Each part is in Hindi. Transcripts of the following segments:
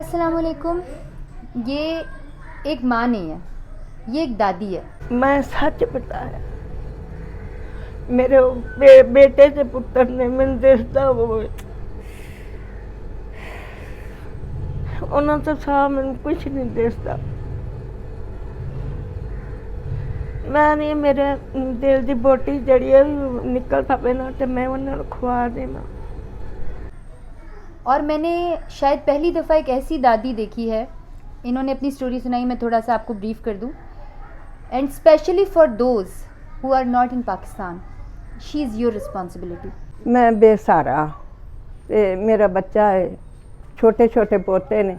अस्सलाम वालेकुम। ये एक माँ नहीं है, ये एक दादी है। मैं सच बताया, मेरे बेटे के पुत्र ने मैंने देखता वो उन्होंने तो साहब मैंने कुछ नहीं देखता। मैं नहीं, मेरे दिल की बोटी जड़ी है निकल पावे ना तो मैं उन्होंने खुआ देना। और मैंने शायद पहली दफ़ा एक ऐसी दादी देखी है, इन्होंने अपनी स्टोरी सुनाई, मैं थोड़ा सा आपको ब्रीफ कर दूं। And specially for those who are not in Pakistan, she is your responsibility. मैं बेसहारा ते मेरा बच्चा है, छोटे छोटे पोते ने,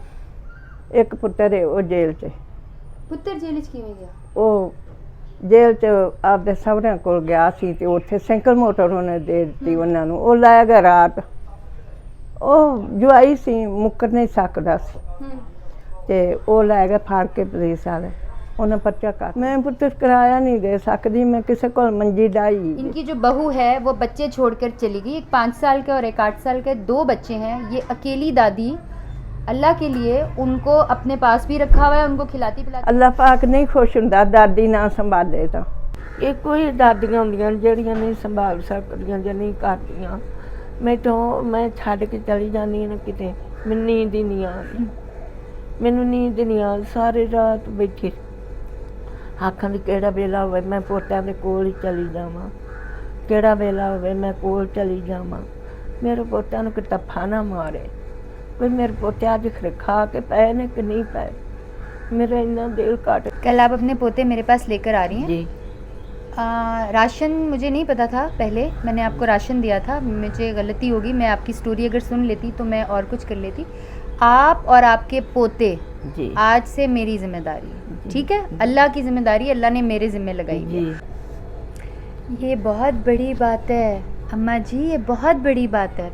एक पुत्र है वो जेल च। पुत्र जेल च किवें गया? वो जेल च आपदे सहुरिਆਂ ਕੋਲ ਗਿਆ ਸੀ ਤੇ ਉੱਥੇ ਸਾਈਕਲ ਮੋਟਰ ਉਹਨੇ ਦੇ ਦਿੱਤੀ ਉਹਨਾਂ ਨੂੰ। ਉਹ ਲੈ ਗਿਆ ਰਾਤ, ਉਹ ਜਵਾਈ ਸੀ, ਮੁੱਕਰ ਨਹੀਂ ਸਕਦਾ ਸੀ ਤੇ ਉਹ ਲੈ ਗਿਆ ਫਾੜ ਕੇ ਪੁਲਿਸ ਵਾਲੇ, ਉਹਨੇ पर्चा कर। मैं पुत्र किराया नहीं दे सकती, मैं किसी को मंजी डाई। इनकी जो बहू है वो बच्चे छोड़कर चली गई, एक 5 साल का और एक 8 साल का, 2 बच्चे हैं। ये अकेली दादी अल्लाह के लिए उनको अपने पास भी रखा हुआ है, उनको खिलाती पिलाती। अल्लाह पाक नहीं खुश हुंदा दादी ना संभाले तो। ये कोई दादियां होंदियां ਜਿਹੜੀਆਂ नहीं संभाल सकदियां ਜਾਂ नहीं करदियां। मैं छड्ड के चली जानी ना किते, मैनूं नींद ही नहीं आती, मैनूं नींद नहीं आती। सारी रात बैठी आखां दी किहड़ा वेला होवे मैं पोतिਆਂ ਦੇ ਕੋਲ ही चली जावां, किहड़ा वेला होवे मैं कोल चली जावां, मेरे पोतिਆਂ ਨੂੰ किते तफा ना मारे, कोई मेरे पोते अज खा के पे ने कि नहीं पे। मेरा इतना दिल काट। कल आप अपने पोते मेरे पास लेकर आ रही हैं जी। राशन मुझे नहीं पता था, पहले मैंने आपको राशन दिया था, मुझे गलती होगी, मैं आपकी स्टोरी अगर सुन लेती तो मैं और कुछ कर लेती। आप और आपके पोते जी आज से मेरी जिम्मेदारी है, ठीक है? अल्लाह की जिम्मेदारी अल्लाह ने मेरे जिम्मे लगाई है। ये बहुत बड़ी बात है अम्मा जी, ये बहुत बड़ी बात है।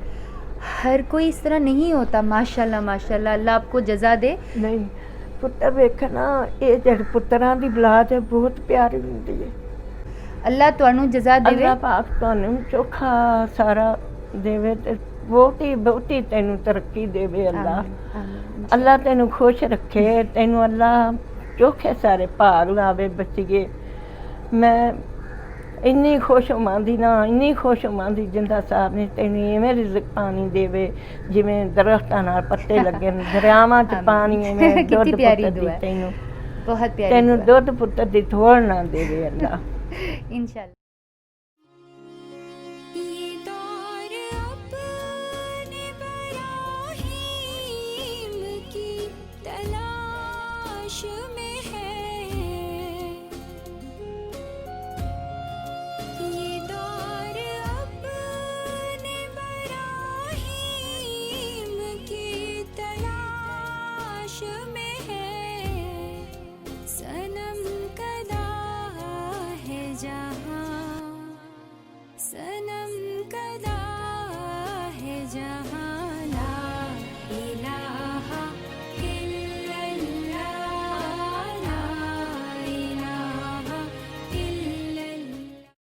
हर कोई इस तरह नहीं होता। माशाल्लाह माशाल्लाह, अल्लाह आपको जजा दे। नहीं पुत्र वेखना, ये जेड पुत्रां दी औलाद है बहुत प्यारी हुंदी है। अल्लाह तुहानू जजा देवे, अल्लाह पाक तुहानू चोखा सारा देवे ते बहुती बहुती तैनू तरक्की देवे। अल्लाह अल्लाह तैनू खुश रखे, तैनू अल्लाह चोखे सारे भाग लावे बच्चिए। मैं इन्नी खुश होवांदी ना, इन्नी खुश होवांदी जिंदा साहब ने तैनू इवें रिज़्क पानी देवे जिवें दरख्तां नाल पत्ते लगे दरियावां च पानी इवें दुध पुत्तर दी तैनू, बहुत प्यारी तैनू दुध पुत्तर दी थोड़ ना देवे अल्लाह। इंशाअल्लाह।